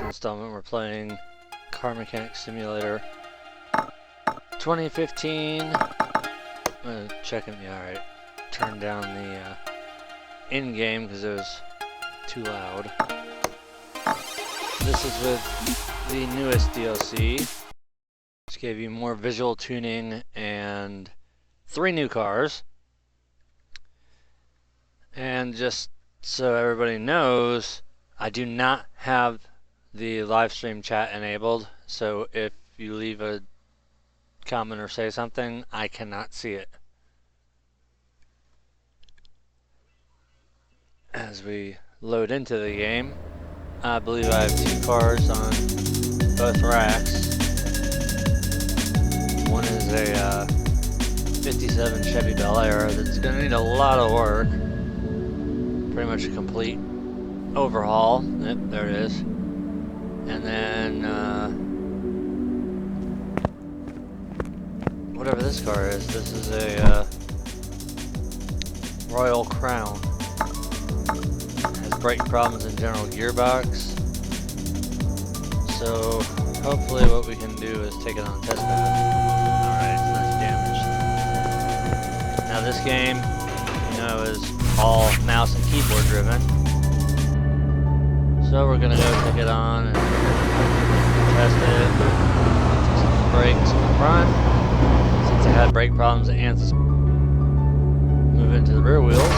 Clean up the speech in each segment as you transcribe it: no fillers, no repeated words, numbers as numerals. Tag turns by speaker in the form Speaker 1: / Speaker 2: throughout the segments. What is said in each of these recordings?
Speaker 1: installment we're playing Car Mechanic Simulator 2015. Checking, yeah, alright. Turn down the in-game because it was too loud. This is with the newest DLC, which gave you more visual tuning and 3 new cars. And just so everybody knows, I do not have the live stream chat enabled, so if you leave a comment or say something, I cannot see it. As we load into the game, I believe I have 2 cars on both racks. One is a 57 Chevy Bel Air that's going to need a lot of work. Pretty much a complete overhaul. Yep, there it is. And then whatever this car is, this is a Royal Crown. Has brake problems in general gearbox. So hopefully what we can do is take it on a test pad. Alright, so that's damaged. Now this game, you know, is all mouse and keyboard driven. So we're gonna go take it on and test it. Take some brakes in the front. Since it had brake problems and move into the rear wheels.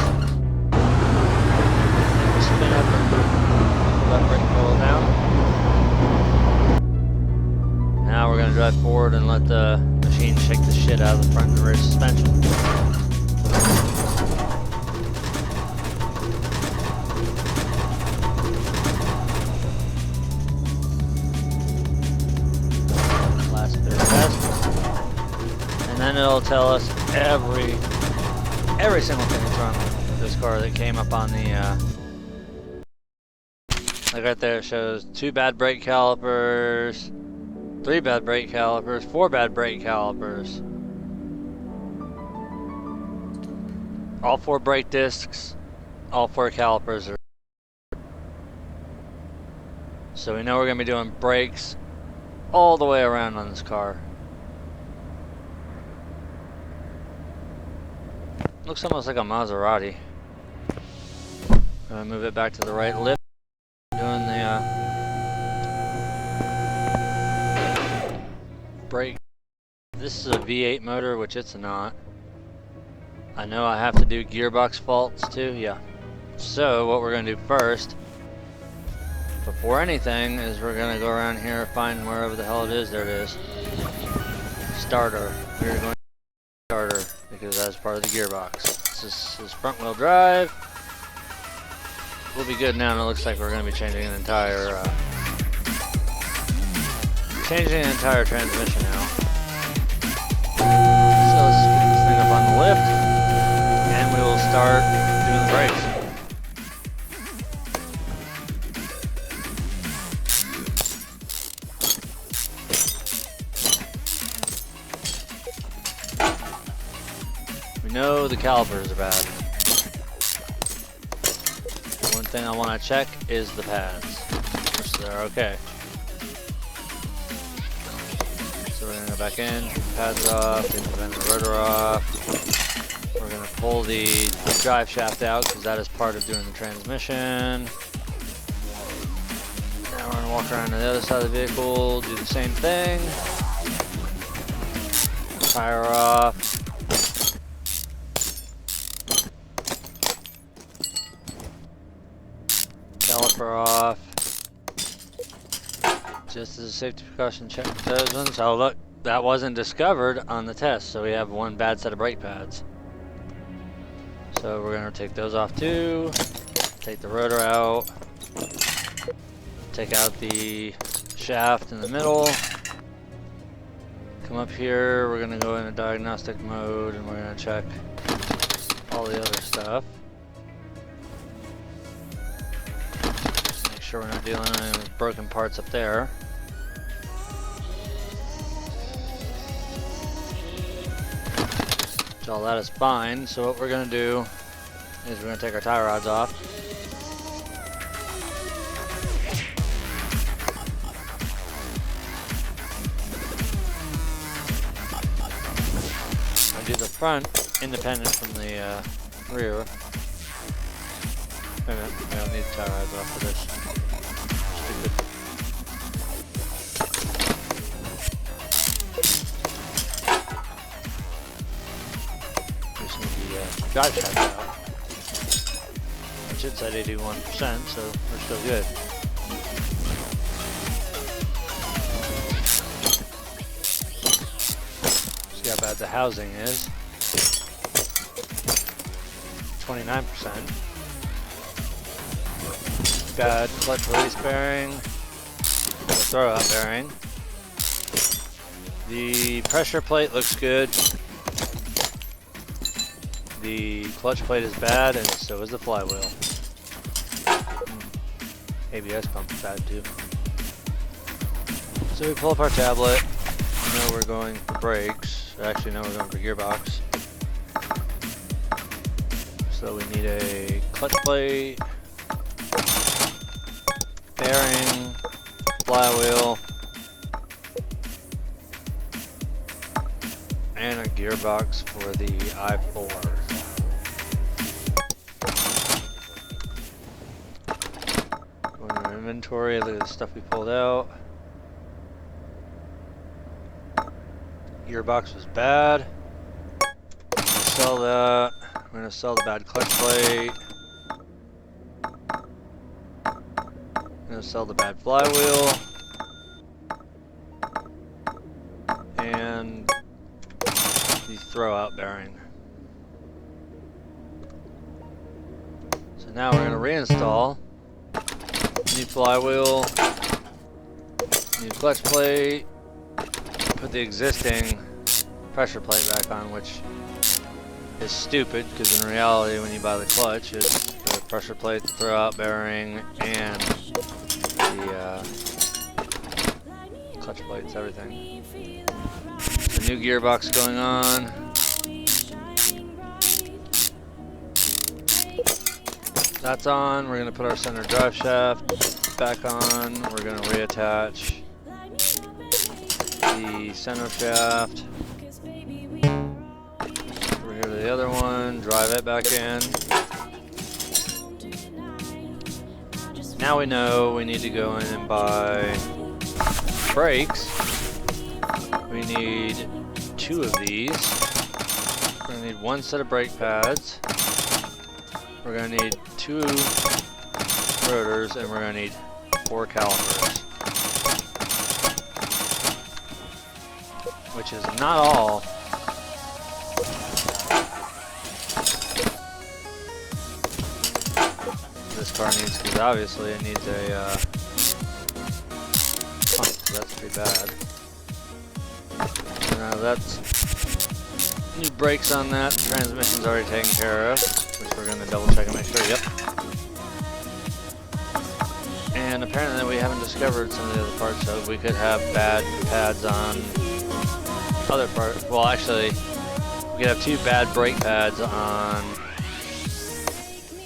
Speaker 1: Spin up and pull that brake pedal down. Now we're gonna drive forward and let the machine shake the shit out of the front and rear suspension. And then it'll tell us every single thing that's wrong with this car that came up on the like right there. It shows 2 bad brake calipers, 3 bad brake calipers, 4 bad brake calipers, all 4 brake discs, all 4 calipers are. So we know we're gonna be doing brakes all the way around on this car. Looks almost like a Maserati. Gonna move it back to the right lip. Doing the brake. This is a V8 motor, which it's not. I know I have to do gearbox faults too, yeah. So what we're gonna do first, before anything, is we're gonna go around here, find wherever the hell it is. There it is. Starter. We're going to starter because that's part of the gearbox. This is front wheel drive. We'll be good now, and it looks like we're going to be changing an entire transmission now. So let's get this thing up on the lift, and we will start doing the brakes. We know the calipers are bad. One thing I want to check is the pads, which they're okay. So we're going to go back in, pads off, and then the rotor off. We're going to pull the drive shaft out because that is part of doing the transmission. Now we're going to walk around to the other side of the vehicle, do the same thing. Tire off. Caliper off. Just as a safety precaution, check those ones. Oh look, that wasn't discovered on the test, so we have 1 bad set of brake pads. So we're gonna take those off too. Take the rotor out. Take out the shaft in the middle. Come up here, we're gonna go into diagnostic mode and we're gonna check all the other stuff. Make sure we're not dealing with broken parts up there. So all that is fine. So what we're gonna do is we're gonna take our tie rods off. do the front independent from the rear. Wait a minute, we don't need tire rods off for this. Stupid. Just need the drive shaft out. Which it's at 81%, so we're still good. See how bad the housing is. 29%. Bad clutch release bearing. The throwout bearing. The pressure plate looks good. The clutch plate is bad, and so is the flywheel. ABS pump is bad too. So we pull up our tablet. We know we're going for brakes. Actually, no, we're going for gearbox. So we need a clutch plate, bearing, flywheel, and a gearbox for the i4. Going to our inventory, look at the stuff we pulled out. Gearbox was bad. Sell that. We're going to sell the bad clutch plate. I'm going to sell the bad flywheel. And the throwout bearing. So now we're going to reinstall new flywheel, new clutch plate, put the existing pressure plate back on, which is stupid because in reality when you buy the clutch it's the pressure plate, the throwout bearing, and the clutch plates, everything. The new gearbox going on. That's on. We're going to put our center drive shaft back on. We're going to reattach the center shaft. Over here to the other one. Drive it back in. Now we know we need to go in and buy brakes. We need 2 of these. We're going to need 1 set of brake pads. We're going to need 2 rotors, and we're going to need 4 calipers. Which is not all. This car needs, because obviously it needs a pump, so that's pretty bad. Now that's new brakes on that. The transmission's already taken care of, which we're going to double check and make sure. Yep. And apparently we haven't discovered some of the other parts, so we could have bad pads on other parts. Well, actually, we could have 2 bad brake pads on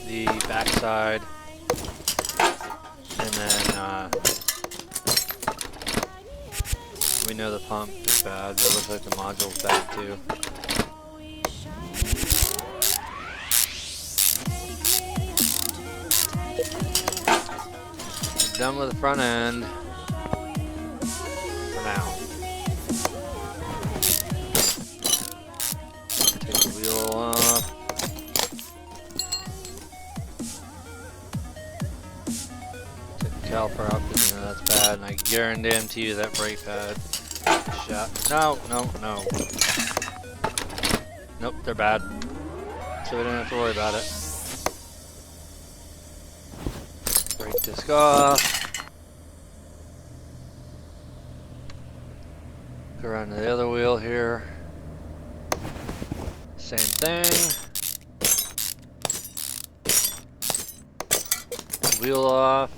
Speaker 1: the backside, and then we know the pump is bad, but it looks like the module's bad too. Done with the front end for now. Take the wheel off. Take the caliper out because you know that's bad, and I guarantee you that brake pad is shot. No. Nope, they're bad. So we don't have to worry about it. Brake disc off. Go around to the other wheel here. Same thing. Wheel off.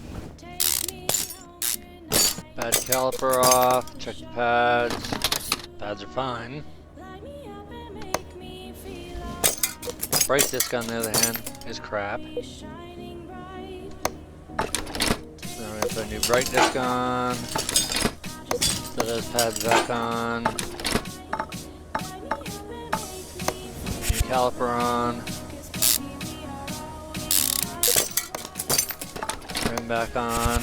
Speaker 1: Bad caliper off. Check the pads. Pads are fine. Brake disc on the other hand is crap. So now we're going to put a new brake disc on. Put those pads back on. caliper on. Rim back on.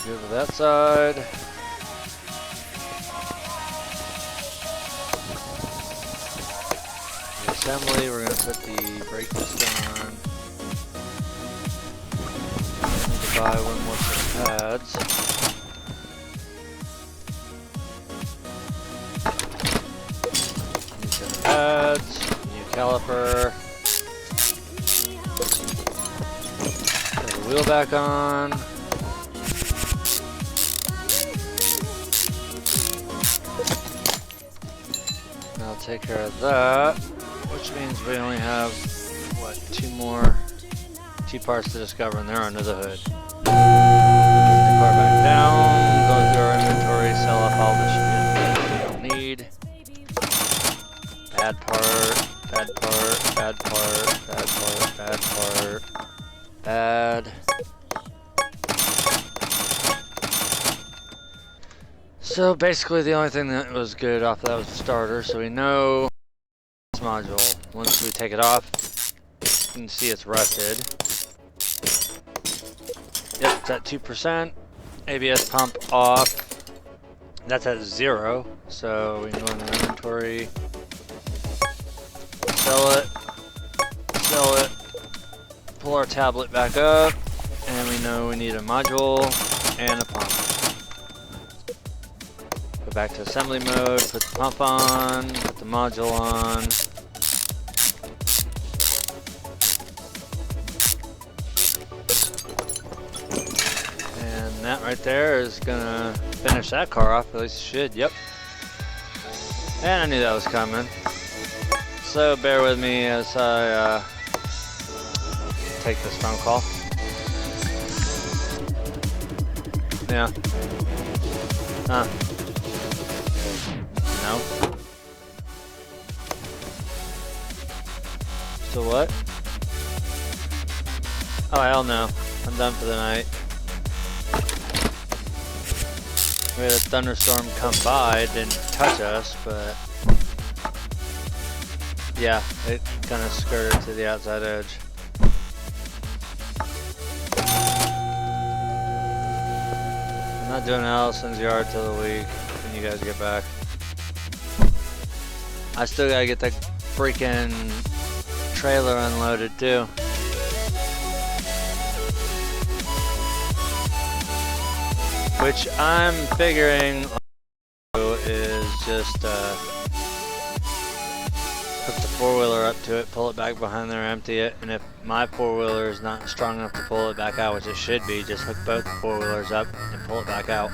Speaker 1: Good with that side. The assembly, we're going to put the brake disc on. Need to buy one more set of pads. New set of pads, new caliper. Put the wheel back on. I'll take care of that, which means we only have, what, two parts to discover, and they're under the hood. Put the car back down, go through our inventory, sell off all the shit we don't need. Bad part, bad part, bad part, bad part, bad part, bad. So basically the only thing that was good off of that was the starter, so we know this module, once we take it off, you can see it's rusted. Yep, it's at 2%. ABS pump off. That's at 0, so we can go into inventory, sell it, pull our tablet back up, and we know we need a module and a pump. Go back to assembly mode, put the pump on, put the module on. And that right there is gonna finish that car off, at least it should, yep. And I knew that was coming. So bear with me as I take this phone call. Yeah. Huh. No. So what? Oh hell no. I'm done for the night. We had a thunderstorm come by, it didn't touch us, but yeah, it kind of skirted to the outside edge. I'm not doing Allison's yard till the week when you guys get back. I still gotta get that freaking trailer unloaded too. Which I'm figuring is just hook the four-wheeler up to it, pull it back behind there, empty it, and if my four-wheeler is not strong enough to pull it back out, which it should be, just hook both four-wheelers up and pull it back out.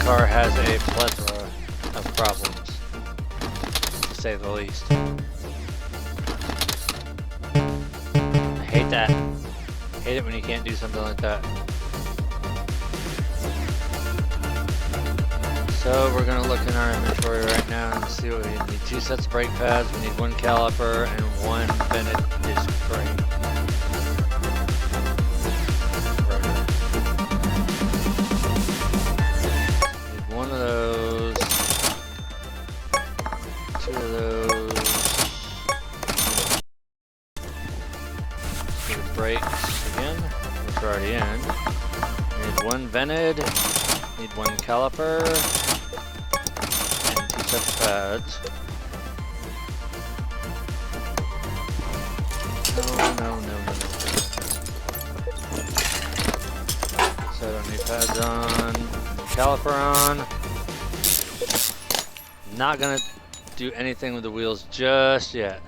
Speaker 1: car has a plethora of problems, to say the least. I hate that. Hate it when you can't do something like that. So we're gonna look in our inventory right now and see what we need. 2 sets of brake pads, we need 1 caliper and 1 vented disc brake. Need 1 of those, 2 of those. Let's do the brakes again, which are already in. Need 1 vented, need 1 caliper. 2 sets of pads. No. So I don't need pads on. Caliper on. Not gonna do anything with the wheels just yet.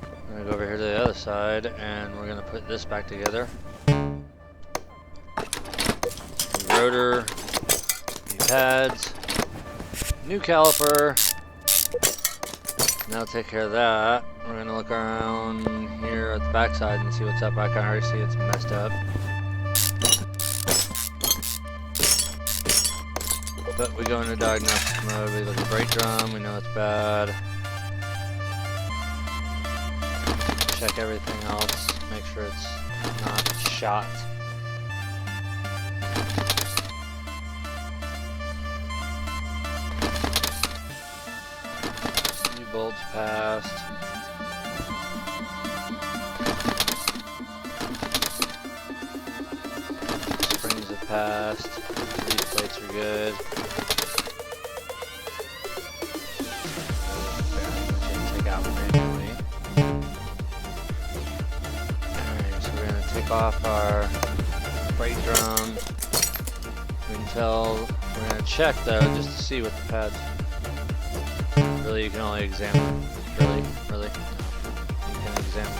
Speaker 1: I'm gonna go over here to the other side and we're gonna put this back together. Rotor. Pads, new caliper. Now take care of that. We're gonna look around here at the backside and see what's up. I can already see it's messed up. But we go into diagnosis mode. We look at the brake drum. We know it's bad. Check everything else. Make sure it's not shot. Bolts passed. Springs have passed. These plates are good. Take out manually. Alright, so we're gonna take off our brake drum. We can tell, we're gonna check though just to see what the pads. Really, you can only examine. Really? No. You can examine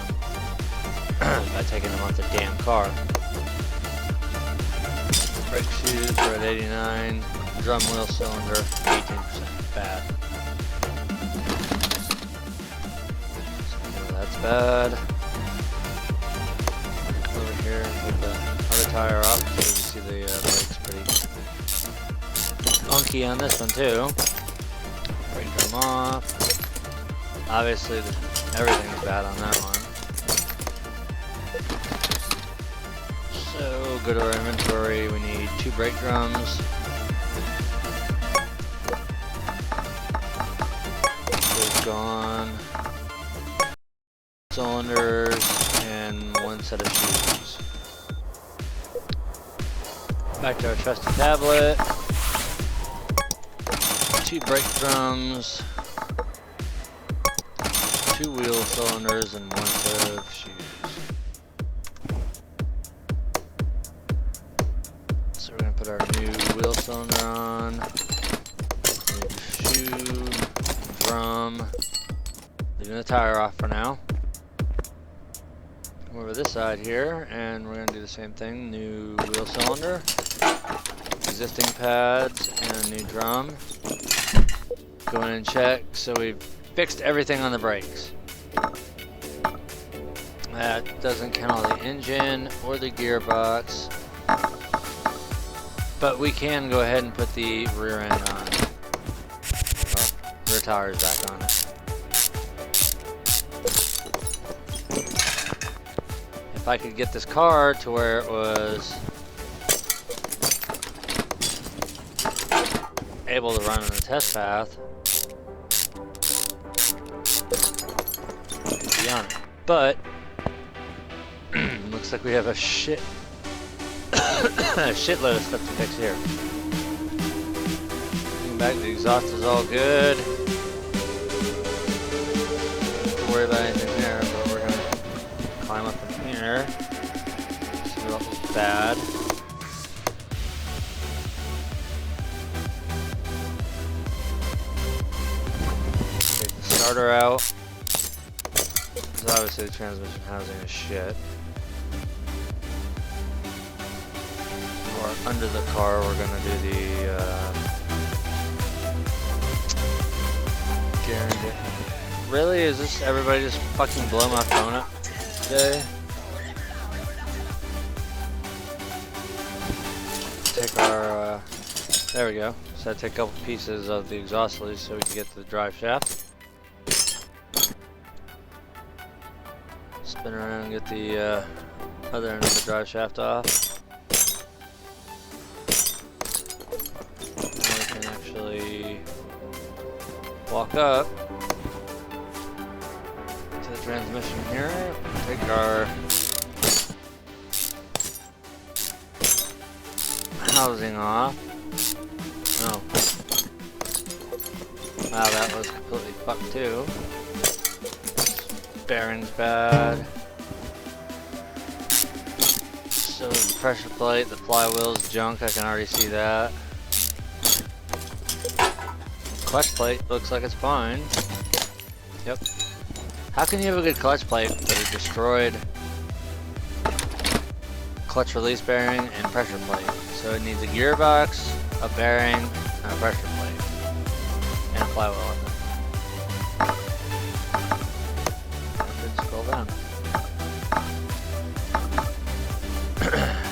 Speaker 1: them by taking them off the damn car. Brake shoes, we're at 89. Drum wheel cylinder, 18% bad. So that's bad. Over here, take the other tire off so you can see the brakes pretty funky on this one too. Brake drum off. Obviously, everything's bad on that one. So, go to our inventory. We need 2 brake drums. Those gone. Cylinders and 1 set of shoes. Back to our trusty tablet. 2 brake drums, 2 wheel cylinders, and 1 set of shoes. So we're going to put our new wheel cylinder on, new shoe, drum, leaving the tire off for now. Come over this side here, and we're going to do the same thing, new wheel cylinder, existing pads, and a new drum. Go in and check, so we've fixed everything on the brakes. That doesn't count the engine or the gearbox, but we can go ahead and put the rear end on. Well, rear tires back on it. If I could get this car to where it was able to run on the test path, be on it. But looks like we have a shitload of stuff to fix here. Looking back, the exhaust is all good. Don't worry about anything there, but we're gonna climb up in here. See what was bad. Take the starter out. Because obviously the transmission housing is shit. under the car, we're gonna do the guarantee. Really? Is this everybody just fucking blow my phone up today? Take our, there we go. So I take a couple pieces of the exhaust sleeve so we can get to the drive shaft. Spin around and get the other end of the drive shaft off. Now we can actually walk up to the transmission here. Take our housing off. Oh. Wow, that was completely fucked too. Bearing's bad. So the pressure plate, the flywheel's junk, I can already see that. Clutch plate looks like it's fine. Yep. How can you have a good clutch plate but a destroyed clutch release bearing and pressure plate? So it needs a gearbox, a bearing, and a pressure plate. And a flywheel. Scroll down.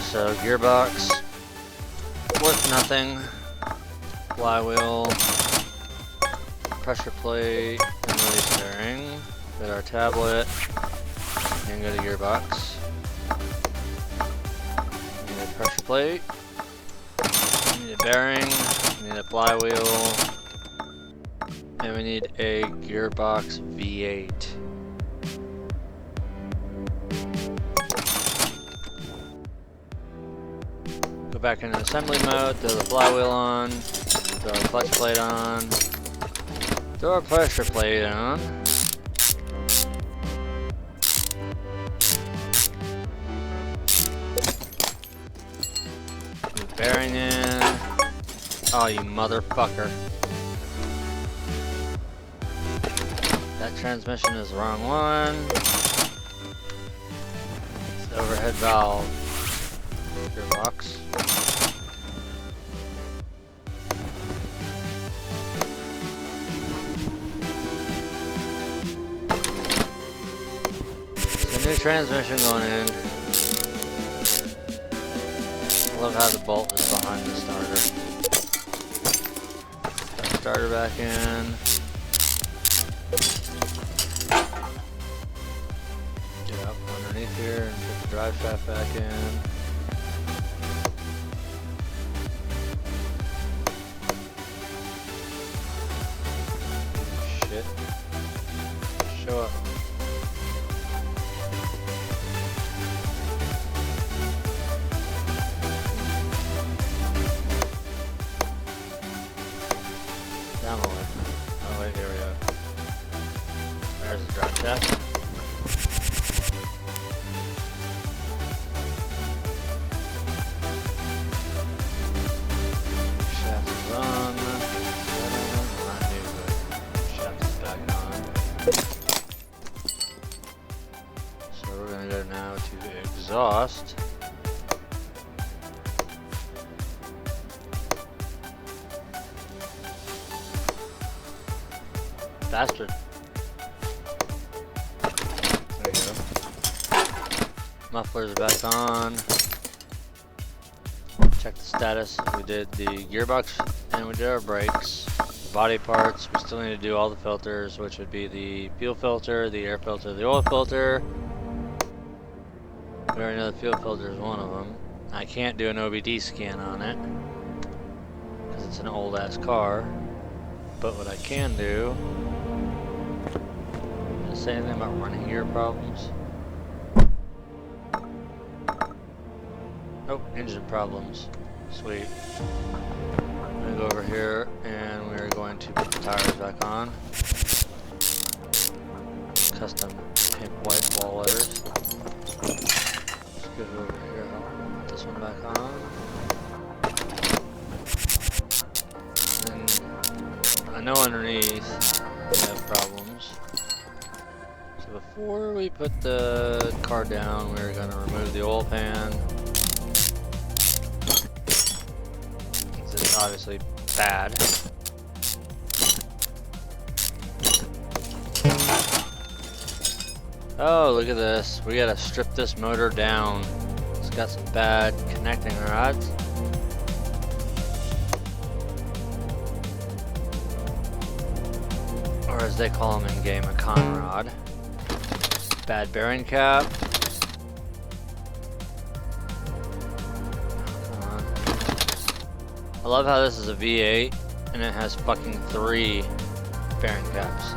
Speaker 1: So gearbox, worth nothing. Flywheel, pressure plate, and release bearing. Get our tablet, and go to gearbox. Need a pressure plate. Need a bearing. Need a flywheel. And we need a gearbox V8. Go back into assembly mode, throw the flywheel on, throw our clutch plate on, throw our pressure plate on. Put the bearing in. Oh, you motherfucker. That transmission is the wrong one. It's the overhead valve. Gearbox. So new transmission going in. I love how the bolt is behind the starter. Put the starter back in. Get up underneath here and put the drive shaft back in. Shit. Show up. Down the way. Oh wait, here we go. There's the drive shaft. Shaft is on. Not new, but shaft is back on. So we're gonna go now to exhaust. Bastard. There you go. Mufflers are back on. Check the status. We did the gearbox and we did our brakes. Body parts, we still need to do all the filters, which would be the fuel filter, the air filter, the oil filter. We already know the fuel filter is one of them. I can't do an OBD scan on it because it's an old ass car. But what I can do, does it say anything about running gear problems? Nope, engine problems. Sweet. I'm gonna go over here and we're going to put the tires back on. Custom pink white wall letters. Let's go over here. I'll put this one back on. And I know underneath we have problems. So before we put the car down, we're going to remove the oil pan. is obviously bad. Oh, look at this. We gotta strip this motor down. It's got some bad connecting rods. Or as they call them in game, a con rod. Bad bearing cap. Come on. I love how this is a V8 and it has fucking 3 bearing caps.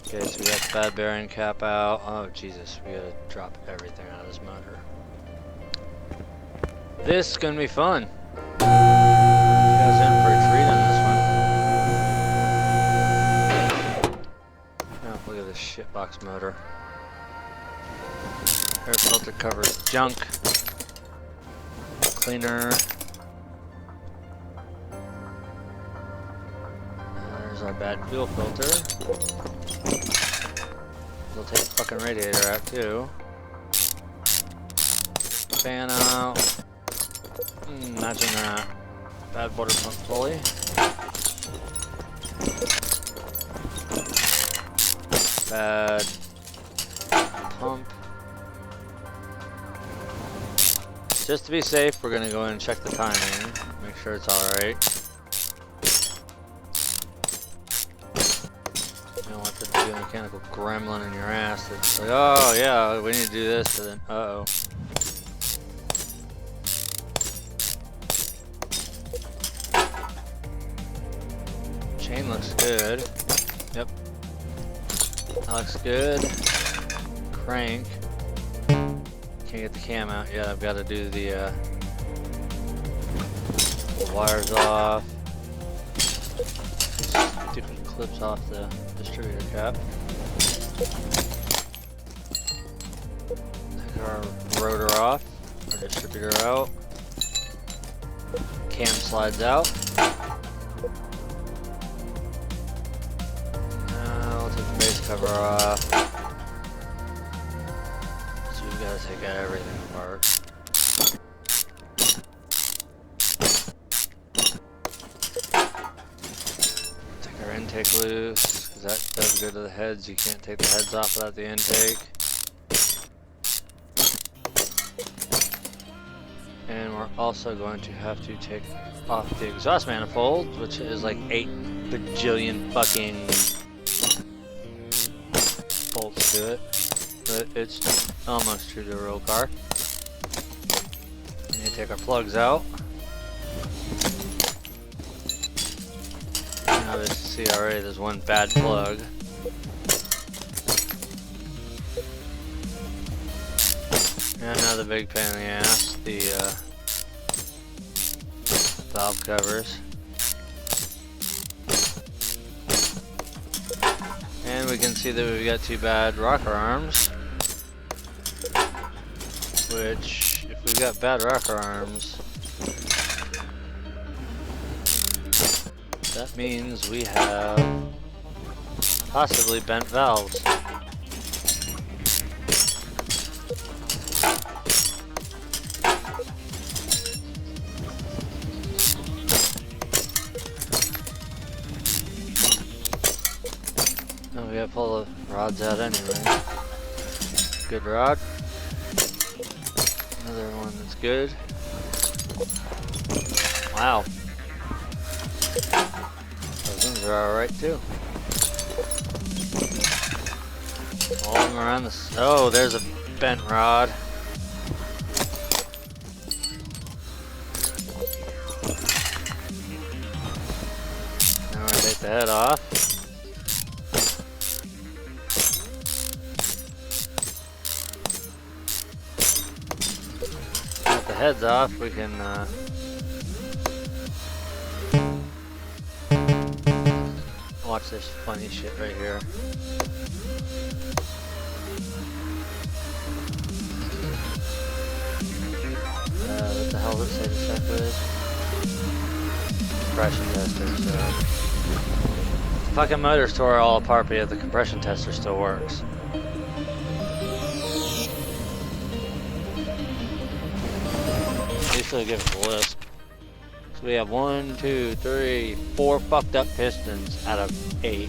Speaker 1: Okay, so we got the bad bearing cap out. Oh Jesus, we gotta drop everything out of this motor. This is gonna be fun. You guys in for a treat on this one. Oh, look at this shitbox motor. Air filter covers junk. Cleaner. There's our bad fuel filter. We'll take the fucking radiator out too. Fan out. Imagine that. Bad water pump pulley. Bad pump. Just to be safe, we're gonna go in and check the timing. Make sure it's alright. You don't want to do a mechanical gremlin in your ass that's like, oh yeah, we need to do this, and then uh-oh. Chain looks good. Yep. That looks good. Crank. Can't get the cam out yet. I've got to do the wires off. Stupid clips off the distributor cap. Take our rotor off. Our distributor out. Cam slides out. We'll take the base cover off. So we've got to take out everything apart. Take our intake loose, because that does go to the heads. You can't take the heads off without the intake. And we're also going to have to take off the exhaust manifold, which is like 8 bajillion fucking bolts to it. But it's almost true to a real car. We need to take our plugs out. You can obviously see already there's one bad plug. And another big pain in the ass, the valve covers. And we can see that we've got 2 bad rocker arms. Which, if we've got bad rocker arms, that means we have possibly bent valves. Oh, we gotta pull the rods out anyway. Good rod. Another one that's good. Wow. Those ones are alright too. All of them around the... Oh, there's a bent rod. Now we're gonna take the head off. Heads off, we can watch this funny shit right here. What the hell does it say to check with? Compression tester, so the fucking motor's tore all apart, but yet the compression tester still works. least they'll give us a list. So we have 1, 2, 3, 4 fucked up pistons out of 8.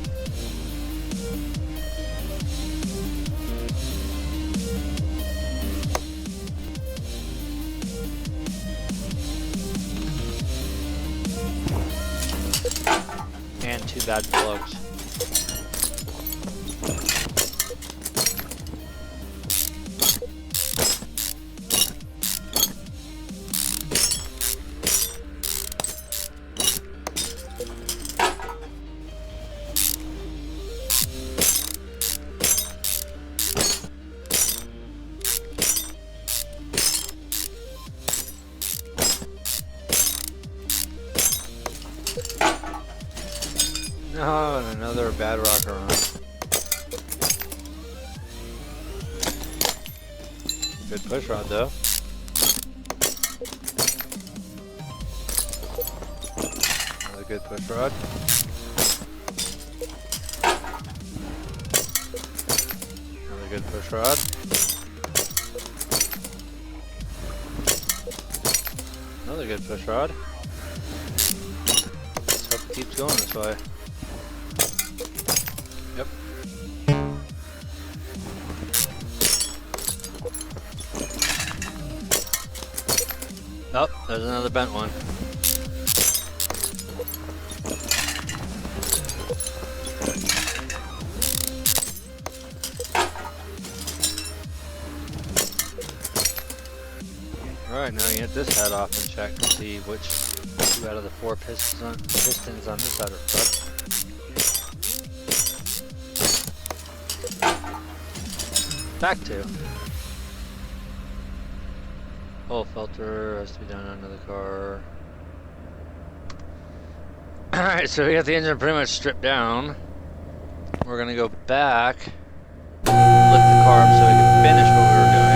Speaker 1: And 2 bad plugs. Oh, and another bad rocker run. Good push rod though. Another good push rod. Another good push rod. Another good push rod. Let's hope it keeps going this way. Yep. Oh, there's another bent one. Alright, now you get this head off and check to see which 2 out of the 4 pistons on this side are fucked. Back to. Oil filter has to be done under the car. Alright, so we got the engine pretty much stripped down. We're gonna go back, lift the car up so we can finish what we were doing.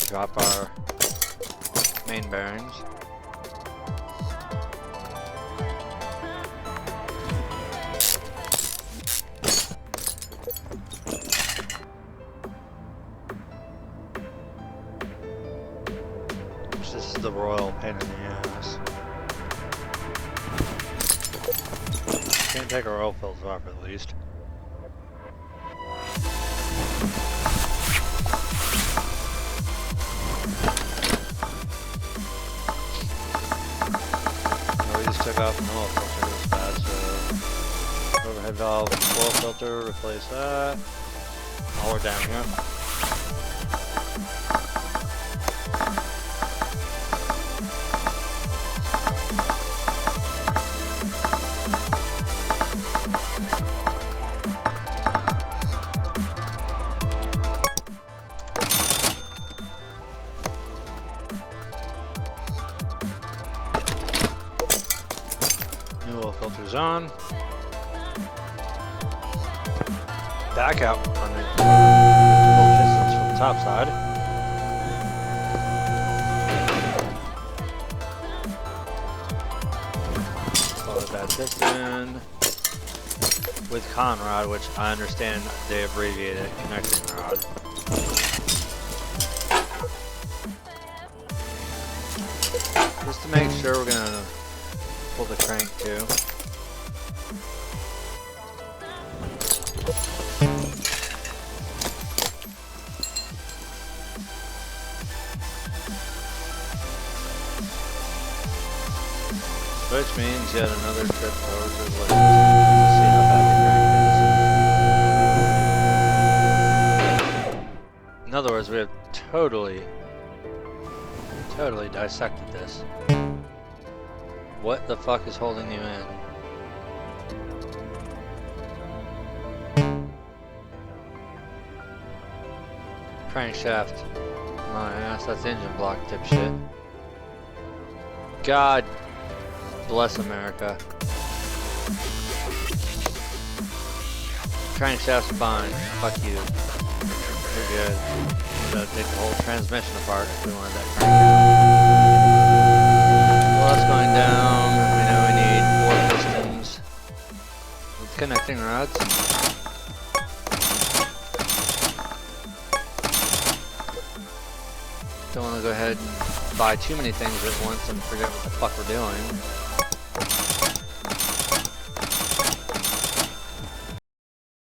Speaker 1: Drop our main bearings. This is the royal pain in the ass. Can't take our oil filters off at least. Took off an oil filter this bad, so overhead valve, oil filter, replace that. While we're down here. Filters on. Back out on the pistons from the top side. Follow that piston with con rod, which I understand they abbreviated connecting rod. Just to make sure we're gonna pull the crank too. Which means yet another trip over to the left to see how bad the crank is. In other words, we have totally dissected this. What the fuck is holding you in? Crankshaft. My ass, that's engine block dipshit. God bless America. Crankshaft's fine. Fuck you. You're good. gotta take the whole transmission apart if we wanted that crank out. Well, that's going down. We know we need 4 pistons with connecting rods. Don't want to go ahead and buy too many things at once and forget what the fuck we're doing.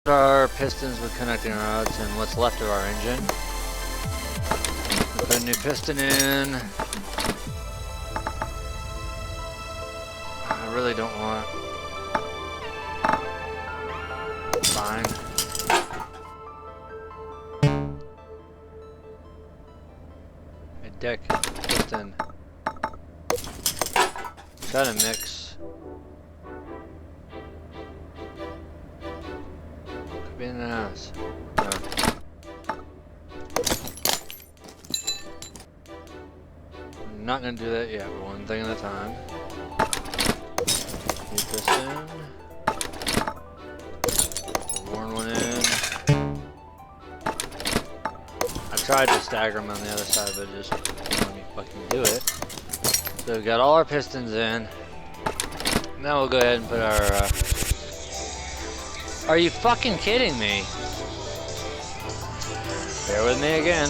Speaker 1: Our pistons with connecting rods and what's left of our engine. Put a new piston in. I really don't want. Fine. A deck piston. Try to mix. Could be an ass. No. I'm not gonna do that yet, but one thing at a time. New piston. The worn one in. I tried to stagger them on the other side, but it just didn't let me fucking do it. So we've got all our pistons in. Now we'll go ahead and put our. Are you fucking kidding me? Bear with me again.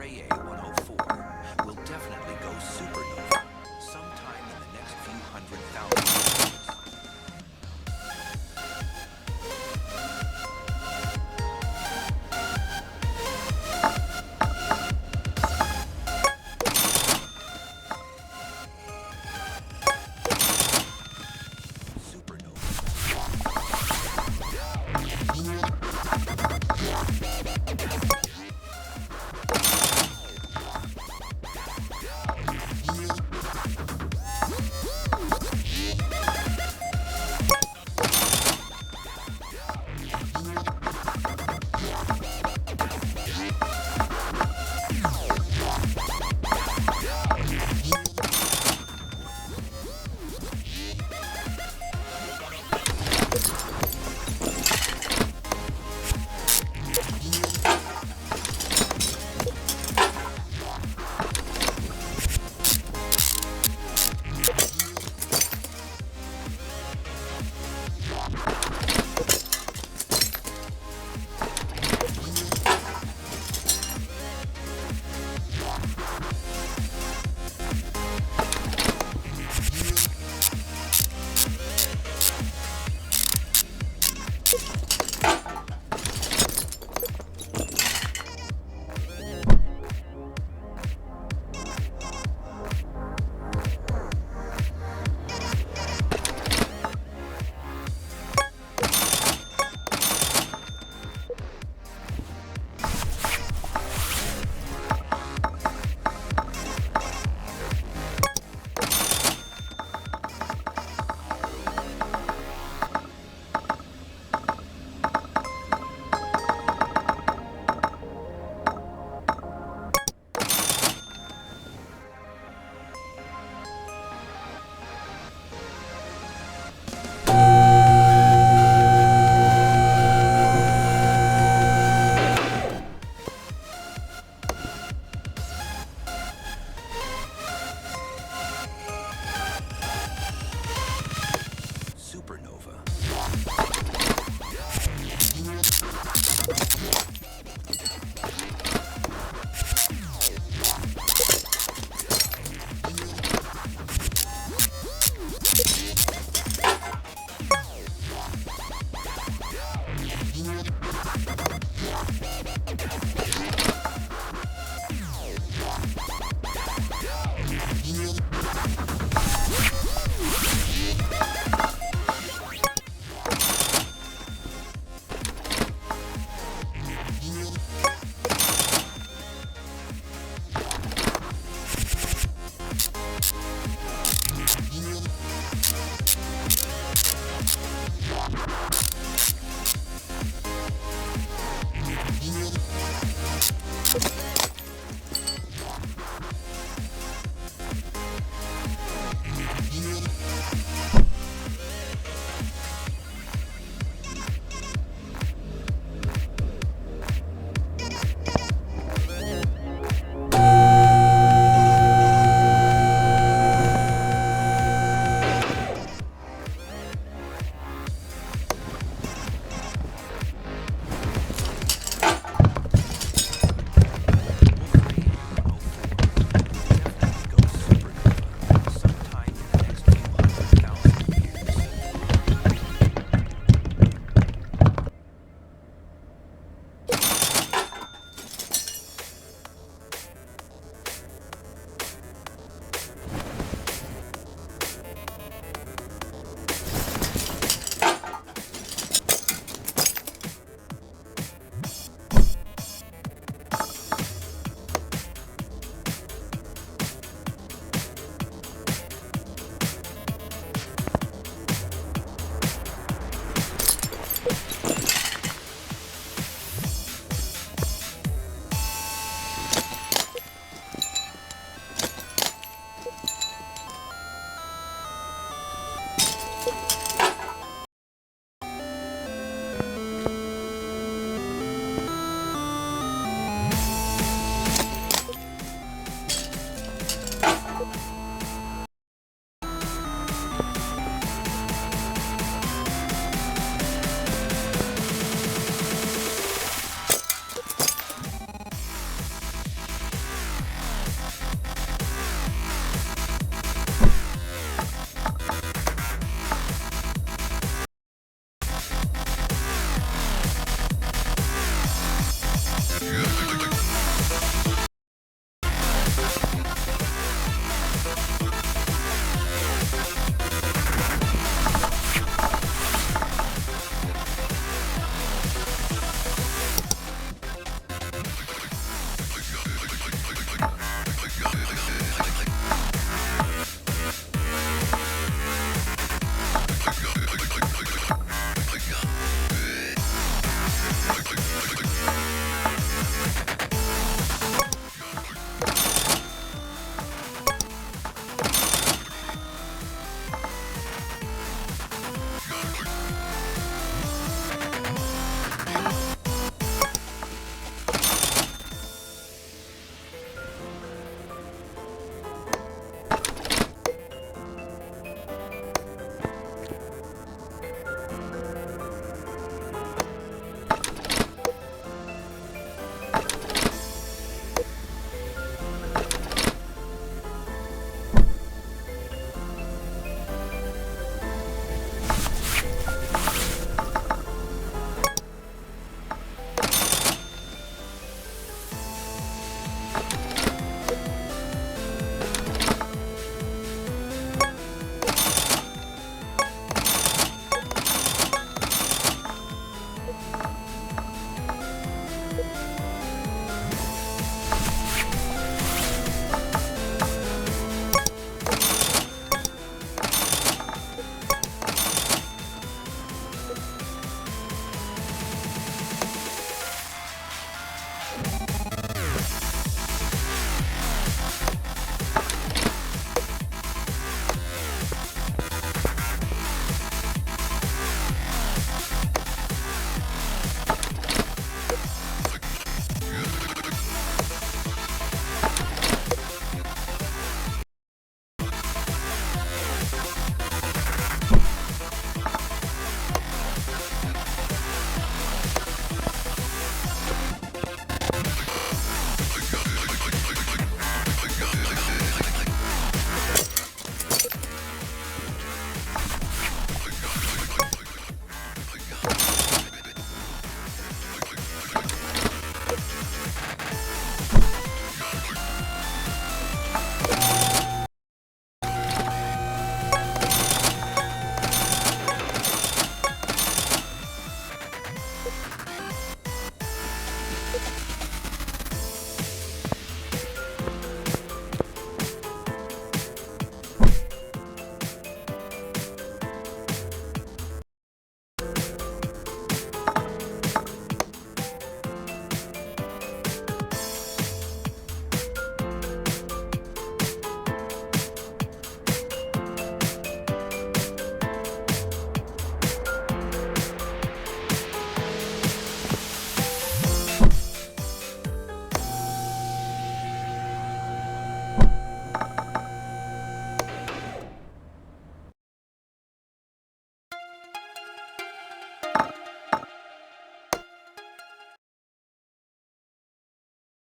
Speaker 2: Raye